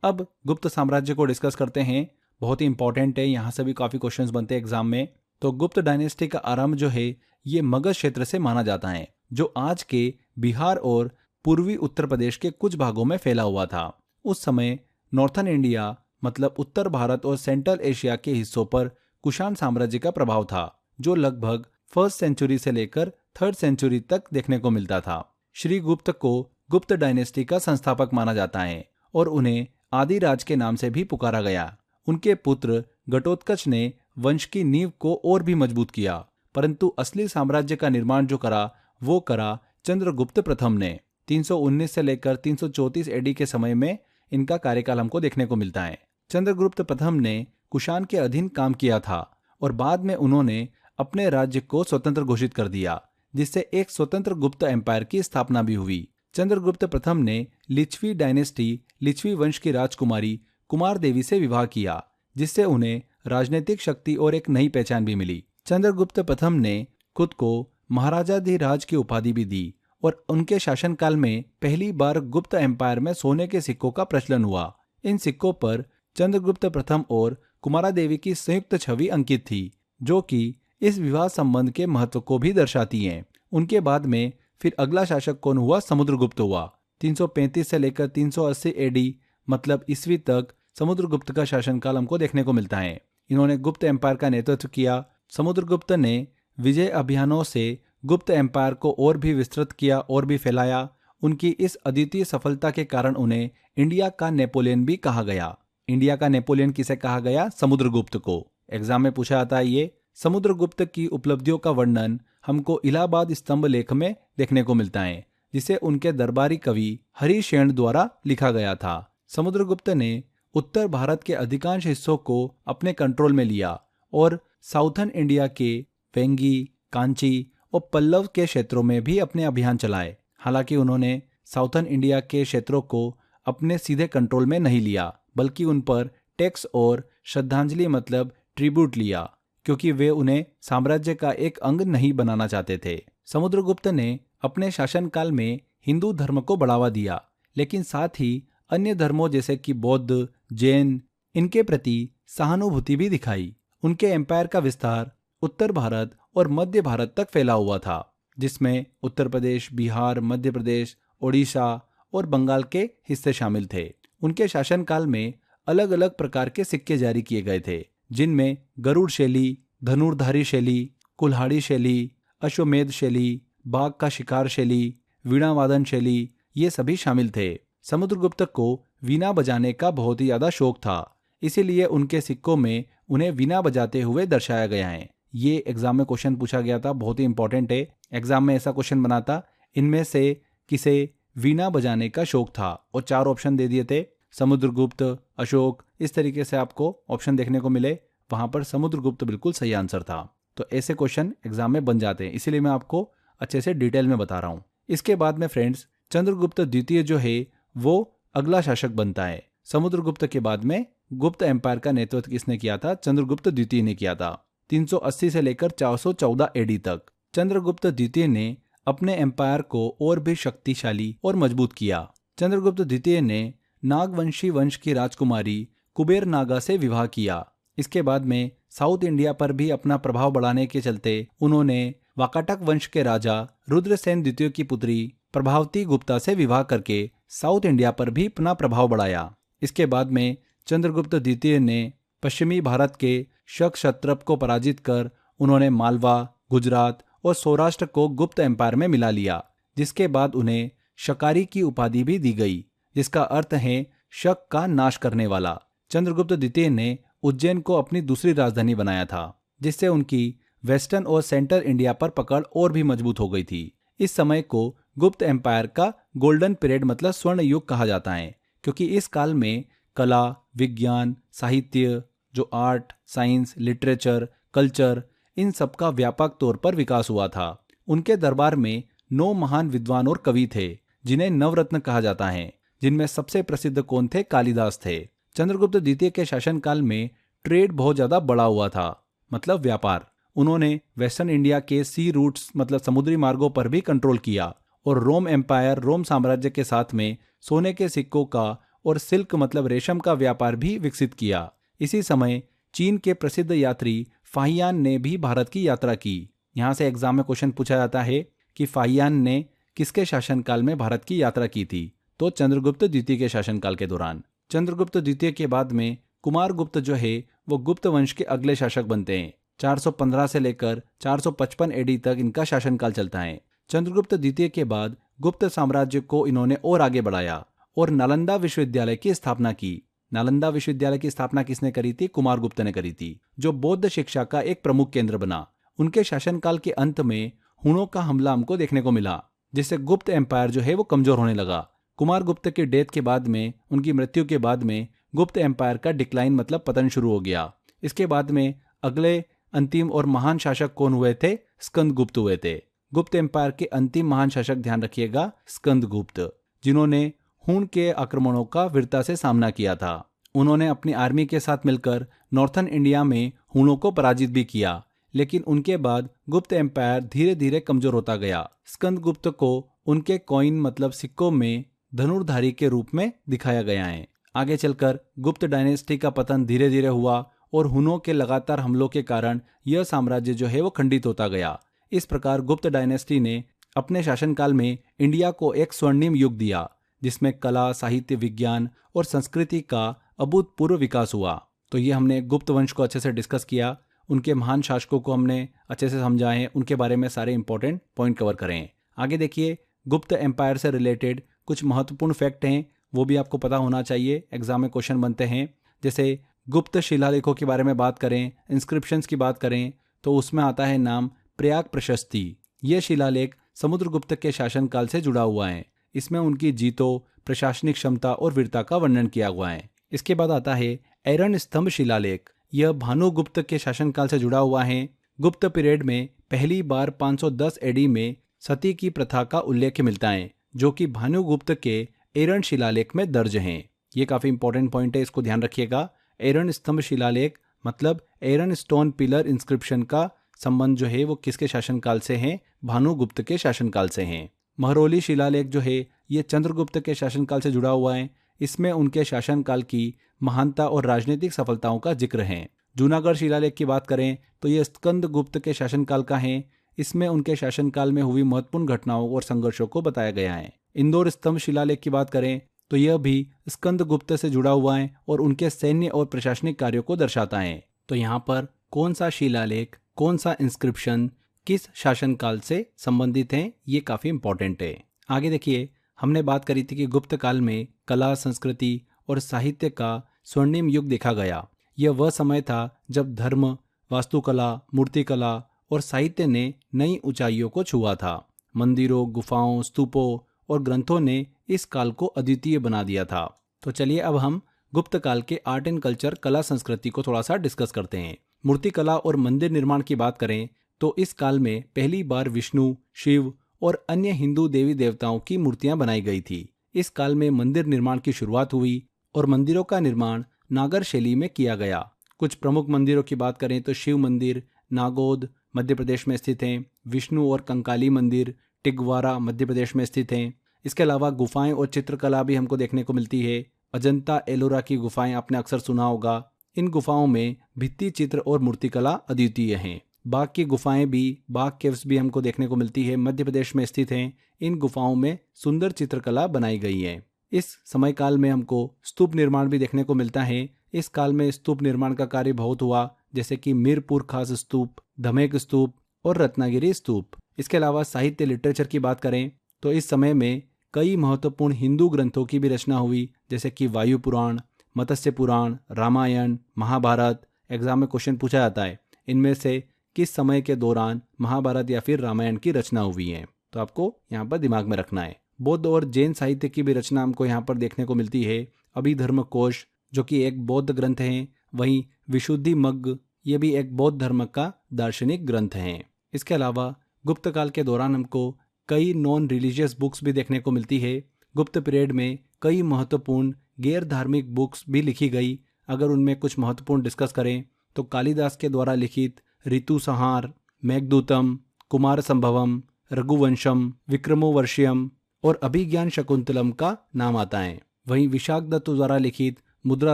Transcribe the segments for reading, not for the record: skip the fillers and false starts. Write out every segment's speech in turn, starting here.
अब गुप्त साम्राज्य को डिस्कस करते हैं, बहुत ही इंपॉर्टेंट है, यहाँ से भी काफी क्वेश्चंस बनते हैं एग्जाम में। तो गुप्त डायनेस्टी का आरंभ जो है ये मगध क्षेत्र से माना जाता है, जो आज के बिहार और पूर्वी उत्तर प्रदेश के कुछ भागों में फैला हुआ था। उस समय नॉर्थन इंडिया मतलब उत्तर भारत और सेंट्रल एशिया के हिस्सों पर कुषाण साम्राज्य का प्रभाव था, जो लगभग 1st सेंचुरी से लेकर 3rd सेंचुरी तक देखने को मिलता था। श्री गुप्त को गुप्त डायनेस्टी का संस्थापक माना जाता है और उन्हें आदिराज के नाम से भी पुकारा गया। उनके पुत्र घटोत्कच ने वंश की नींव को और भी मजबूत किया, परंतु असली साम्राज्य का निर्माण जो करा वो करा चंद्रगुप्त प्रथम ने। 319 से लेकर 334 एडी के समय में इनका कार्यकाल हमको देखने को मिलता है। चंद्रगुप्त प्रथम ने कुषाण के अधीन काम किया था और बाद में उन्होंने अपने राज्य को स्वतंत्र घोषित कर दिया, जिससे एक स्वतंत्र गुप्त एम्पायर की स्थापना भी हुई। चंद्रगुप्त प्रथम ने लिच्छवी डायनेस्टी लिच्छवी वंश की राजकुमारी कुमार देवी से विवाह किया, जिससे उन्हें राजनीतिक शक्ति और एक नई पहचान भी मिली। चंद्रगुप्त प्रथम ने खुद को महाराजाधिराज की उपाधि भी दी और उनके शासनकाल में पहली बार गुप्त एम्पायर में सोने के सिक्कों का प्रचलन हुआ। इन सिक्कों पर चंद्रगुप्त प्रथम और कुमारा देवी की संयुक्त छवि अंकित थी, जो कि इस विवाह संबंध के महत्व को भी दर्शाती हैं। उनके बाद में फिर अगला शासक कौन हुआ? समुद्रगुप्त हुआ। 335 से लेकर 380 एडी मतलब ईस्वी तक समुद्रगुप्त का शासनकाल हमको देखने को मिलता है। इन्होंने गुप्त एम्पायर का नेतृत्व किया। समुद्रगुप्त ने विजय अभियानों से गुप्त एम्पायर को और भी विस्तृत किया और भी फैलाया। उनकी इस अद्वितीय सफलता के कारण उन्हें इंडिया का नेपोलियन भी कहा गया। इंडिया का नेपोलियन किसे कहा गया? समुद्रगुप्त को। एग्जाम में पूछा जाता है ये। समुद्रगुप्त की उपलब्धियों का वर्णन हमको इलाहाबाद स्तंभ लेख में देखने को मिलता है, जिसे उनके दरबारी कवि हरिशेन द्वारा लिखा गया था। समुद्रगुप्त ने उत्तर भारत के अधिकांश हिस्सों को अपने कंट्रोल में लिया और साउथर्न इंडिया के वेंगी, कांची और पल्लव के क्षेत्रों में भी अपने अभियान चलाए। हालांकि उन्होंने साउथर्न इंडिया के क्षेत्रों को अपने सीधे कंट्रोल में नहीं लिया, बल्कि उन पर टैक्स और श्रद्धांजलि मतलब ट्रिब्यूट लिया, क्योंकि वे उन्हें साम्राज्य का एक अंग नहीं बनाना चाहते थे। समुद्रगुप्त ने अपने शासनकाल में हिंदू धर्म को बढ़ावा दिया, लेकिन साथ ही अन्य धर्मों जैसे कि बौद्ध, जैन, इनके प्रति सहानुभूति भी दिखाई। उनके एम्पायर का विस्तार उत्तर भारत और मध्य भारत तक फैला हुआ था, जिसमें उत्तर प्रदेश, बिहार, मध्य प्रदेश, ओडिशा और बंगाल के हिस्से शामिल थे। उनके शासनकाल में अलग अलग प्रकार के सिक्के जारी किए गए थे, जिनमें गरुड़ शैली, धनुर्धारी शैली, कुल्हाड़ी शैली, अश्वमेध शैली, बाघ का शिकार शैली, वीणा वादन शैली, ये सभी शामिल थे। समुद्रगुप्त को वीणा बजाने का बहुत ही ज्यादा शौक था, इसीलिए उनके सिक्कों में उन्हें वीणा बजाते हुए दर्शाया गया है। ये एग्जाम में क्वेश्चन पूछा गया था, बहुत ही इंपॉर्टेंट है। एग्जाम में ऐसा क्वेश्चन बना था, इनमें से किसे वीणा बजाने का शौक था, और 4 ऑप्शन दे दिए थे, समुद्रगुप्त, अशोक, इस तरीके से आपको ऑप्शन देखने को मिले। वहां पर समुद्रगुप्त बिल्कुल सही आंसर था। तो ऐसे क्वेश्चन एग्जाम में बन जाते हैं, इसीलिए मैं आपको अच्छे से डिटेल में बता रहा हूँ। इसके बाद में फ्रेंड्स चंद्रगुप्त द्वितीय जो है वो अगला शासक बनता है। समुद्रगुप्त के बाद में गुप्त एम्पायर का नेतृत्व किसने किया था? चंद्रगुप्त द्वितीय ने किया था। 380 से लेकर 414 एडी तक चंद्रगुप्त द्वितीय ने अपने एम्पायर को और भी शक्तिशाली और मजबूत किया। चंद्रगुप्त द्वितीय ने नागवंशी वंश की राजकुमारी कुबेर नागा से विवाह किया। इसके बाद में साउथ इंडिया पर भी अपना प्रभाव बढ़ाने के चलते उन्होंने वाकाटक वंश के राजा रुद्रसेन द्वितीय की पुत्री प्रभावती गुप्ता से विवाह करके साउथ इंडिया पर भी अपना प्रभाव बढ़ाया। इसके बाद में चंद्रगुप्त द्वितीय ने पश्चिमी भारत के शक क्षत्रप को पराजित कर उन्होंने मालवा, गुजरात और सौराष्ट्र को गुप्त एम्पायर में मिला लिया, जिसके बाद उन्हें शकारी की उपाधि भी दी गई, जिसका अर्थ है शक का नाश करने वाला। चंद्रगुप्त द्वितीय ने उज्जैन को अपनी दूसरी राजधानी बनाया था, जिससे उनकी वेस्टर्न और सेंट्रल इंडिया पर पकड़ और भी मजबूत हो गई थी। इस समय को गुप्त एम्पायर का गोल्डन पीरियड मतलब स्वर्ण युग कहा जाता है, क्योंकि इस काल में कला, विज्ञान, साहित्य, जो आर्ट, साइंस, लिटरेचर, कल्चर, इन सब का व्यापक तौर पर विकास हुआ था। उनके दरबार में 9 महान विद्वान और कवि थे, जिन्हें नवरत्न कहा जाता है, जिनमें सबसे प्रसिद्ध कौन थे? कालिदास थे। चंद्रगुप्त द्वितीय के शासनकाल में ट्रेड बहुत ज्यादा बढ़ा हुआ था, मतलब व्यापार। उन्होंने वेस्टर्न इंडिया के सी रूट्स मतलब समुद्री मार्गों पर भी कंट्रोल किया और रोम एम्पायर, रोम साम्राज्य के साथ में सोने के सिक्कों का और सिल्क मतलब रेशम का व्यापार भी विकसित किया। इसी समय चीन के प्रसिद्ध यात्री फाहियान ने भी भारत की यात्रा की। यहाँ से एग्जाम में क्वेश्चन पूछा जाता है कि फाहियान ने किसके शासनकाल में भारत की यात्रा की थी? तो चंद्रगुप्त द्वितीय के शासनकाल के दौरान। चंद्रगुप्त द्वितीय के बाद में कुमारगुप्त जो है वो गुप्त वंश के अगले शासक बनते हैं। 415 से लेकर 455 एडी तक इनका शासनकाल चलता है। चंद्रगुप्त द्वितीय के बाद गुप्त साम्राज्य को इन्होंने और आगे बढ़ाया और नालंदा विश्वविद्यालय की स्थापना की। नालंदा विश्वविद्यालय की स्थापना किसने करी थी? कुमारगुप्त ने करी थी, जो बौद्ध शिक्षा का एक प्रमुख केंद्र बना। उनके शासनकाल के अंत में हुणों का हमला हमको देखने को मिला, जिससे गुप्त एम्पायर जो है वो कमजोर होने लगा। कुमारगुप्त की डेथ के बाद में, उनकी मृत्यु के बाद में गुप्त एम्पायर का डिक्लाइन मतलब पतन शुरू हो गया। इसके बाद में अगले अंतिम और महान शासक कौन हुए थे? स्कंदगुप्त हुए थे। गुप्त एम्पायर के अंतिम महान शासक, ध्यान रखिएगा, स्कंदगुप्त, जिन्होंने हुण के आक्रमणों का वीरता से सामना किया था। उन्होंने अपनी आर्मी के साथ मिलकर नॉर्थन इंडिया में हुणों को पराजित भी किया, लेकिन उनके बाद गुप्त एम्पायर धीरे धीरे कमजोर होता गया। स्कंदगुप्त को उनके कॉइन मतलब सिक्कों में धनुर्धारी के रूप में दिखाया गया है। आगे चलकर गुप्त डायनेस्टी का पतन धीरे धीरे हुआ और हुणों के लगातार हमलों के कारण यह साम्राज्य जो है वो खंडित होता गया। इस प्रकार गुप्त डायनेस्टी ने अपने शासनकाल में इंडिया को एक स्वर्णिम युग दिया, जिसमें कला, साहित्य, विज्ञान और संस्कृति का अभूतपूर्व विकास हुआ। तो ये हमने गुप्त वंश को अच्छे से डिस्कस किया, उनके महान शासकों को हमने अच्छे से समझा है, उनके बारे में सारे इंपॉर्टेंट पॉइंट कवर करें। आगे देखिए, गुप्त एम्पायर से रिलेटेड कुछ महत्वपूर्ण फैक्ट हैं, वो भी आपको पता होना चाहिए, एग्जाम में क्वेश्चन बनते हैं। जैसे गुप्त शिलालेखों के बारे में बात करें, इंस्क्रिप्शंस की बात करें, तो उसमें आता है नाम प्रयाग प्रशस्ति। यह शिलालेख समुद्रगुप्त के शासनकाल से जुड़ा हुआ है। इसमें उनकी जीतों, प्रशासनिक क्षमता और वीरता का वर्णन किया हुआ है। इसके बाद आता है ऐरण स्तंभ शिलालेख। यह भानुगुप्त के शासनकाल से जुड़ा हुआ है। गुप्त पीरियड में पहली बार 510 एडी में सती की प्रथा का उल्लेख मिलता है, जो कि भानुगुप्त के ऐरण शिलालेख में दर्ज हैं। ये काफी इंपॉर्टेंट पॉइंट है, इसको ध्यान रखिएगा। ऐरण स्तंभ शिलालेख मतलब ऐरण स्टोन पिलर इंस्क्रिप्शन का संबंध जो है वो किसके शासनकाल से है? भानुगुप्त के शासनकाल से है। महरौली शिलालेख जो है ये चंद्रगुप्त के शासनकाल से जुड़ा हुआ है। इसमें उनके शासनकाल की महानता और राजनीतिक सफलताओं का जिक्र है। जूनागढ़ शिलालेख की बात करें तो ये स्कंदगुप्त के शासनकाल का है। इसमें उनके शासनकाल में हुई महत्वपूर्ण घटनाओं और संघर्षों को बताया गया है। इंदौर स्तंभ शिलालेख की बात करें तो यह भी स्कंदगुप्त से जुड़ा हुआ है और उनके सैन्य और प्रशासनिक कार्यों को दर्शाता है। तो यहाँ पर कौन सा शिलालेख, कौन सा इंस्क्रिप्शन किस शासनकाल से संबंधित हैं, ये काफी इंपॉर्टेंट है। आगे देखिए, हमने बात करी थी कि गुप्त काल में कला, संस्कृति और साहित्य का स्वर्णिम युग देखा गया। यह वह समय था जब धर्म, वास्तुकला, मूर्तिकला और साहित्य ने नई ऊंचाइयों को छुआ था। मंदिरों, गुफाओं, स्तूपों और ग्रंथों ने इस काल को अद्वितीय बना दिया था। तो चलिए अब हम गुप्त काल के आर्ट एंड कल्चर, कला संस्कृति को थोड़ा सा डिस्कस करते हैं। मूर्तिकला और मंदिर निर्माण की बात करें तो इस काल में पहली बार विष्णु, शिव और अन्य हिंदू देवी देवताओं की मूर्तियां बनाई गई थी। इस काल में मंदिर निर्माण की शुरुआत हुई और मंदिरों का निर्माण नागर शैली में किया गया। कुछ प्रमुख मंदिरों की बात करें तो शिव मंदिर नागौद मध्य प्रदेश में स्थित हैं। विष्णु और कंकाली मंदिर टिगवारा मध्य प्रदेश में स्थित हैं। इसके अलावा गुफाएं और चित्रकला भी हमको देखने को मिलती है। अजंता एलोरा की गुफाएं आपने अक्सर सुना होगा। इन गुफाओं में भित्ति चित्र और मूर्तिकला अद्वितीय हैं। बाघ की गुफाएं भी, बाघ केव्स भी हमको देखने को मिलती है, मध्य प्रदेश में स्थित हैं। इन गुफाओं में सुंदर चित्रकला बनाई गई है। इस समय काल में हमको स्तूप निर्माण भी देखने को मिलता है। इस काल में स्तूप निर्माण का कार्य बहुत हुआ, जैसे कि मीरपुर खास स्तूप, धमेक स्तूप और रत्नागिरी स्तूप। इसके अलावा साहित्य लिटरेचर की बात करें तो इस समय में कई महत्वपूर्ण हिंदू ग्रंथों की भी रचना हुई, जैसे कि वायु पुराण, मत्स्य पुराण, रामायण, महाभारत। एग्जाम में क्वेश्चन पूछा जाता है इनमें से किस समय के दौरान महाभारत या फिर रामायण की रचना हुई है, तो आपको यहाँ पर दिमाग में रखना है। बौद्ध और जैन साहित्य की भी रचना हमको यहाँ पर देखने को मिलती है। अभिधर्म कोश जो कि एक बौद्ध ग्रंथ है, वहीं विशुद्धि मग्ग ये भी एक बौद्ध धर्म का दार्शनिक ग्रंथ है। इसके अलावा गुप्त काल के दौरान हमको कई नॉन रिलीजियस बुक्स भी देखने को मिलती है। गुप्त पीरियड में कई महत्वपूर्ण गैर धार्मिक बुक्स भी लिखी गई। अगर उनमें कुछ महत्वपूर्ण डिस्कस करें तो कालिदास के द्वारा लिखित ऋतु संहार, मेघदूतम, कुमार संभवम, रघुवंशम, विक्रमोवर्षियम और अभिज्ञान शकुंतलम का नाम आता है। वहीं विशाख दत्त द्वारा लिखित मुद्रा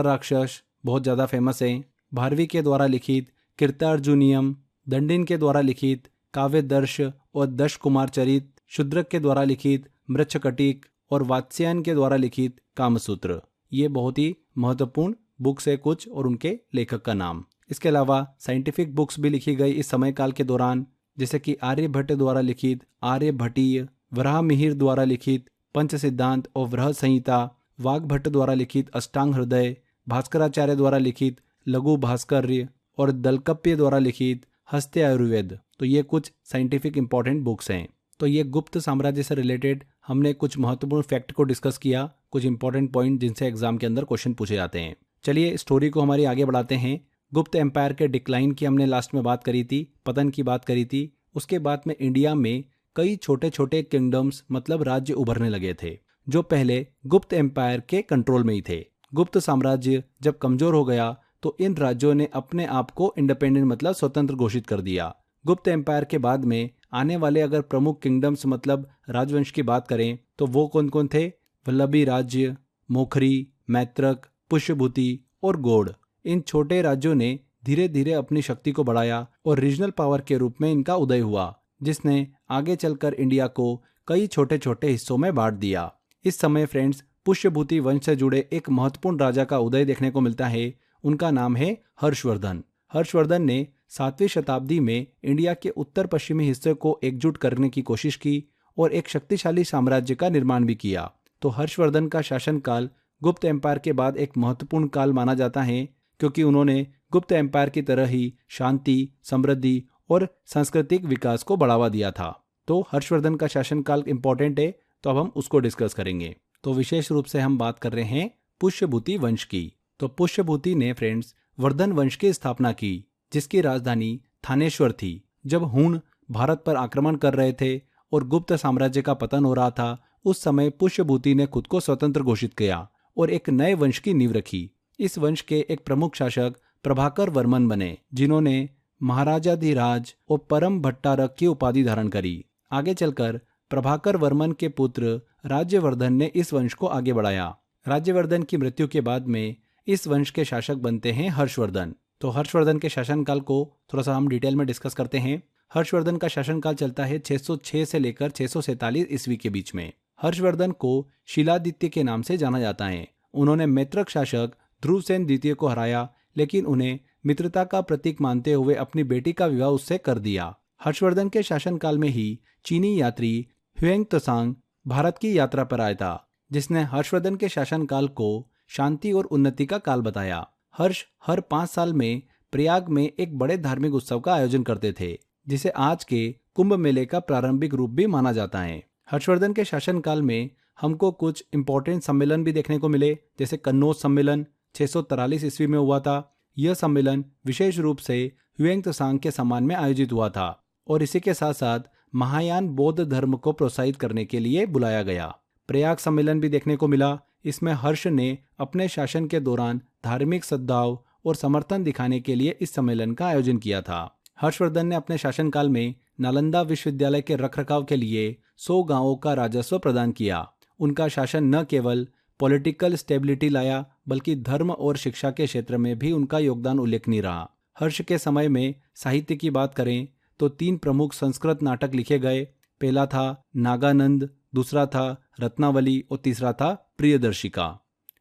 राक्षस बहुत ज़्यादा फेमस है। भारवी के द्वारा लिखित कीर्तार्जुनियम, दंडिन के द्वारा लिखित काव्य दर्श और दश कुमार चरित, शूद्रक के द्वारा लिखित मृच्छकटिक और वात्स्यायन के द्वारा लिखित कामसूत्र। ये बहुत ही महत्वपूर्ण बुक्स है कुछ और उनके लेखक का नाम। इसके अलावा साइंटिफिक बुक्स भी लिखी गई इस समय काल के दौरान, जैसे कि आर्यभट्ट द्वारा लिखित आर्यभट्टीय, वराहमिहिर द्वारा लिखित पंच सिद्धांत और वृहद संहिता, वाग्भट्ट द्वारा लिखित अष्टांग हृदय, भास्कराचार्य द्वारा लिखित लघु भास्कर्य और दलकप्य द्वारा लिखित हस्ते आयुर्वेद। तो ये कुछ साइंटिफिक इंपॉर्टेंट बुक्स हैं। तो ये गुप्त साम्राज्य से रिलेटेड हमने कुछ महत्वपूर्ण फैक्ट को डिस्कस किया, कुछ इंपॉर्टेंट पॉइंट जिनसे एग्जाम के अंदर क्वेश्चन पूछे जाते हैं। चलिए स्टोरी को हमारी आगे बढ़ाते हैं। गुप्त एम्पायर के डिक्लाइन की हमने लास्ट में बात करी थी, पतन की बात करी थी। उसके बाद में इंडिया में कई छोटे छोटे किंगडम्स मतलब राज्य उभरने लगे थे जो पहले गुप्त एम्पायर के कंट्रोल में ही थे। गुप्त साम्राज्य जब कमजोर हो गया तो इन राज्यों ने अपने आप को इंडिपेंडेंट मतलब स्वतंत्र घोषित कर दिया। गुप्त एम्पायर के बाद में आने वाले अगर प्रमुख किंगडम्स मतलब राजवंश की बात करें तो वो कौन कौन थे? वल्लभी राज्य, मोखरी, मैत्रक, पुष्यभूति और गौड़। इन छोटे राज्यों ने धीरे धीरे अपनी शक्ति को बढ़ाया और रीजनल पावर के रूप में इनका उदय हुआ, जिसने आगे चलकर इंडिया को कई छोटे छोटे हिस्सों में बांट दिया। इस समय फ्रेंड्स पुष्यभूति वंश से जुड़े एक महत्वपूर्ण राजा का उदय देखने को मिलता है। उनका नाम है हर्षवर्धन। हर्षवर्धन ने 7वीं शताब्दी में इंडिया के उत्तर पश्चिमी हिस्से को एकजुट करने की कोशिश की और एक शक्तिशाली साम्राज्य का निर्माण भी किया। तो हर्षवर्धन का शासनकाल गुप्त एम्पायर के बाद एक महत्वपूर्ण काल माना जाता है, क्योंकि उन्होंने गुप्त एम्पायर की तरह ही शांति, समृद्धि और सांस्कृतिक विकास को बढ़ावा दिया था। तो हर्षवर्धन का शासनकाल इंपॉर्टेंट है, तो अब हम उसको डिस्कस करेंगे। तो विशेष रूप से हम बात कर रहे हैं पुष्यभूति वंश की। तो पुष्यभूति ने फ्रेंड्स वर्धन वंश की स्थापना की, जिसकी राजधानी थानेश्वर थी। जब हूण भारत पर आक्रमण कर रहे थे और गुप्त साम्राज्य का पतन हो रहा था, उस समय पुष्यभूति ने खुद को स्वतंत्र घोषित किया और एक नए वंश की नींव रखी। इस वंश के एक प्रमुख शासक प्रभाकर वर्मन बने, जिन्होंने महाराजाधिराज और परम भट्टारक की उपाधि धारण करी। आगे चलकर प्रभाकर वर्मन के पुत्र राज्यवर्धन ने इस वंश को आगे बढ़ाया। राज्यवर्धन की मृत्यु के बाद में इस वंश के शासक बनते हैं हर्षवर्धन। तो हर्षवर्धन के शासनकाल को थोड़ा सा हम डिटेल में डिस्कस करते हैं। हर्षवर्धन का शासनकाल चलता है 606 से लेकर 647 ईस्वी के बीच में। हर्षवर्धन को शिलादित्य के नाम से जाना जाता है। उन्होंने मैत्रक शासक ध्रुवसेन द्वितीय को हराया, लेकिन उन्हें मित्रता का प्रतीक मानते हुए अपनी बेटी का विवाह उससे कर दिया। हर्षवर्धन के शासनकाल में ही चीनी यात्री ह्वेंग त्सांग भारत की यात्रा पर आया था, जिसने हर्षवर्धन के शासनकाल को शांति और उन्नति का काल बताया। हर्ष हर 5 साल में प्रयाग में एक बड़े धार्मिक उत्सव का आयोजन करते थे, जिसे आज के कुंभ मेले का प्रारंभिक रूप भी माना जाता है। हर्षवर्धन के शासनकाल में हमको कुछ इंपॉर्टेंट सम्मेलन भी देखने को मिले, जैसे कन्नौज सम्मेलन 643 ईस्वी में हुआ था। यह सम्मेलन विशेष रूप से ह्वेंग त्सांग के सम्मान में आयोजित हुआ था और इसी के साथ साथ महायान बौद्ध धर्म को प्रोत्साहित करने के लिए बुलाया गया। प्रयाग सम्मेलन भी देखने को मिला। इसमें हर्ष ने अपने शासन के दौरान धार्मिक सद्भाव और समर्थन दिखाने के लिए इस सम्मेलन का आयोजन किया था। हर्षवर्धन ने अपने शासनकाल में नालंदा विश्वविद्यालय के रखरखाव के लिए 100 गांवों का राजस्व प्रदान किया। उनका शासन न केवल पॉलिटिकल स्टेबिलिटी लाया, बल्कि धर्म और शिक्षा के क्षेत्र में भी उनका योगदान उल्लेखनीय रहा। हर्ष के समय में साहित्य की बात करें तो 3 प्रमुख संस्कृत नाटक लिखे गए। पहला था नागानंद, दूसरा था रत्नावली और तीसरा था प्रियदर्शिका।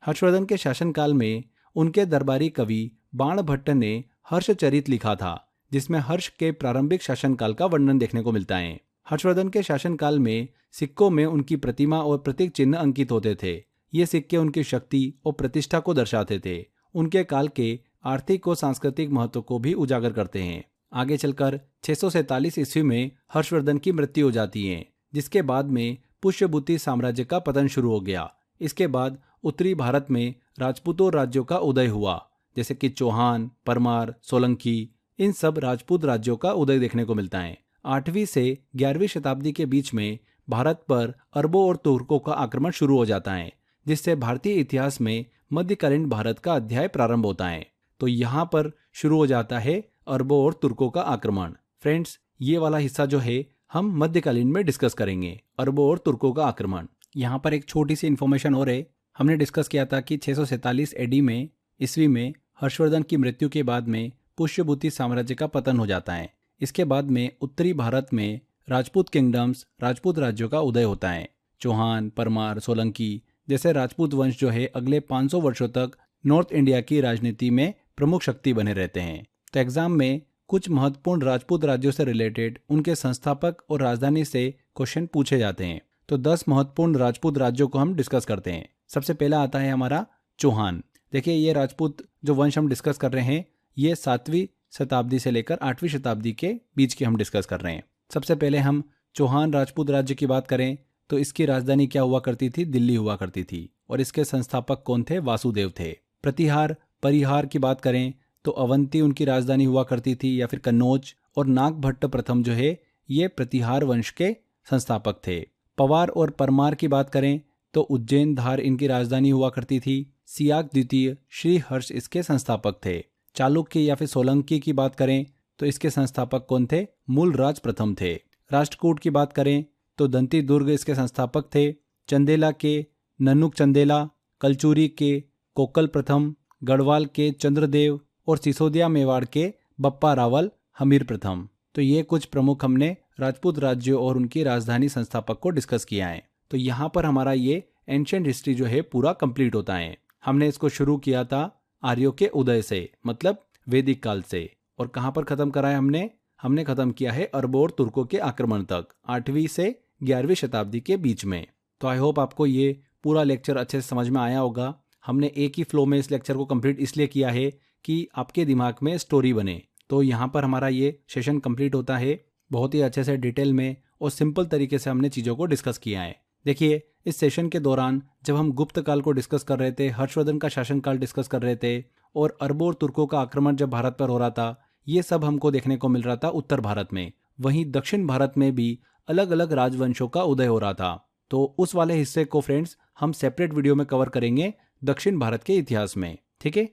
हर्षवर्धन के शासनकाल में उनके दरबारी कवि बाणभट्ट ने हर्षचरित लिखा था, जिसमें हर्ष के प्रारंभिक शासनकाल का वर्णन देखने को मिलता है। हर्षवर्धन के शासनकाल में सिक्कों में उनकी प्रतिमा और प्रतीक चिन्ह अंकित होते थे। ये सिक्के उनकी शक्ति और प्रतिष्ठा को दर्शाते थे। उनके काल के आर्थिक और सांस्कृतिक महत्व को भी उजागर करते हैं। आगे चलकर 647 ईस्वी में हर्षवर्धन की मृत्यु हो जाती है, जिसके बाद में पुष्यभूति साम्राज्य का पतन शुरू हो गया। इसके बाद उत्तरी भारत में राजपूतों राज्यों का उदय हुआ, जैसे कि चौहान, परमार, सोलंकी। इन सब राजपूत राज्यों का उदय देखने को मिलता है। 8वीं से 11वीं शताब्दी के बीच में भारत पर अरबों और तुर्कों का आक्रमण शुरू हो जाता है, जिससे भारतीय इतिहास में मध्यकालीन भारत का अध्याय प्रारंभ होता है। तो यहाँ पर शुरू हो जाता है अरबों और तुर्कों का आक्रमण। फ्रेंड्स, ये वाला हिस्सा जो है हम मध्यकालीन में डिस्कस करेंगे, अरबों और तुर्कों का आक्रमण। यहाँ पर एक छोटी सी इन्फॉर्मेशन और है हमने डिस्कस किया था कि 647 एडी में ईस्वी में हर्षवर्धन की मृत्यु के बाद में पुष्यभूति साम्राज्य का पतन हो जाता है। इसके बाद में उत्तरी भारत में राजपूत किंगडम्स, राजपूत राज्यों का उदय होता है। चौहान, परमार, सोलंकी जैसे राजपूत वंश जो है अगले 500 वर्षों तक नॉर्थ इंडिया की राजनीति में प्रमुख शक्ति बने रहते हैं। तो एग्जाम में कुछ महत्वपूर्ण राजपूत राज्यों से रिलेटेड उनके संस्थापक और राजधानी से क्वेश्चन पूछे जाते हैं। तो 10 महत्वपूर्ण राजपूत राज्यों को हम डिस्कस करते हैं। सबसे पहला आता है हमारा चौहान। देखिए, ये राजपूत जो वंश हम डिस्कस कर रहे हैं ये 7वीं शताब्दी से लेकर 8वीं शताब्दी के बीच की हम डिस्कस कर रहे हैं। सबसे पहले हम चौहान राजपूत राज्य की बात करें तो इसकी राजधानी क्या हुआ करती थी? दिल्ली हुआ करती थी। और इसके संस्थापक कौन थे? वासुदेव थे। प्रतिहार, परिहार की बात करें तो अवंती उनकी राजधानी हुआ करती थी या फिर कन्नौज। और नागभट्ट प्रथम जो है ये प्रतिहार वंश के संस्थापक थे। पवार और परमार की बात करें तो उज्जैन, धार इनकी राजधानी हुआ करती थी। सियाक द्वितीय, श्री हर्ष इसके संस्थापक थे। चालुक्य या फिर सोलंकी की बात करें तो इसके संस्थापक कौन थे? मूलराज प्रथम थे। राष्ट्रकूट की बात करें तो दंती दुर्ग इसके संस्थापक थे। चंदेला के नन्नुक चंदेला, कलचुरी के कोकल प्रथम, गढ़वाल के चंद्रदेव और सिसोदिया मेवाड़ के बप्पा रावल हमीर प्रथम। तो ये कुछ प्रमुख हमने राजपूत राज्यों और उनकी राजधानी संस्थापक को डिस्कस किया है। तो यहाँ पर हमारा ये एंशिएंट हिस्ट्री जो है पूरा कंप्लीट होता है। हमने इसको शुरू किया था आर्यों के उदय से, मतलब वैदिक काल से। और कहाँ पर खत्म करा है हमने खत्म किया है अरबों और तुर्कों के आक्रमण तक, 8वीं से 11वीं शताब्दी के बीच में। तो आई होप आपको ये पूरा लेक्चर अच्छे से समझ में आया होगा। हमने एक ही फ्लो में इस लेक्चर को कंप्लीट इसलिए किया है कि आपके दिमाग में स्टोरी बने। तो यहाँ पर हमारा ये सेशन कंप्लीट होता है। बहुत ही अच्छे से डिटेल में और सिंपल तरीके से हमने चीज़ों को डिस्कस किया है। देखिए, इस सेशन के दौरान जब हम गुप्त काल को डिस्कस कर रहे थे, हर्षवर्धन का शासनकाल डिस्कस कर रहे थे और अरबों और तुर्कों का आक्रमण जब भारत पर हो रहा था, ये सब हमको देखने को मिल रहा था उत्तर भारत में। वहीं दक्षिण भारत में भी अलग अलग राजवंशों का उदय हो रहा था। तो उस वाले हिस्से को फ्रेंड्स हम सेपरेट वीडियो में कवर करेंगे दक्षिण भारत के इतिहास में। ठीक है।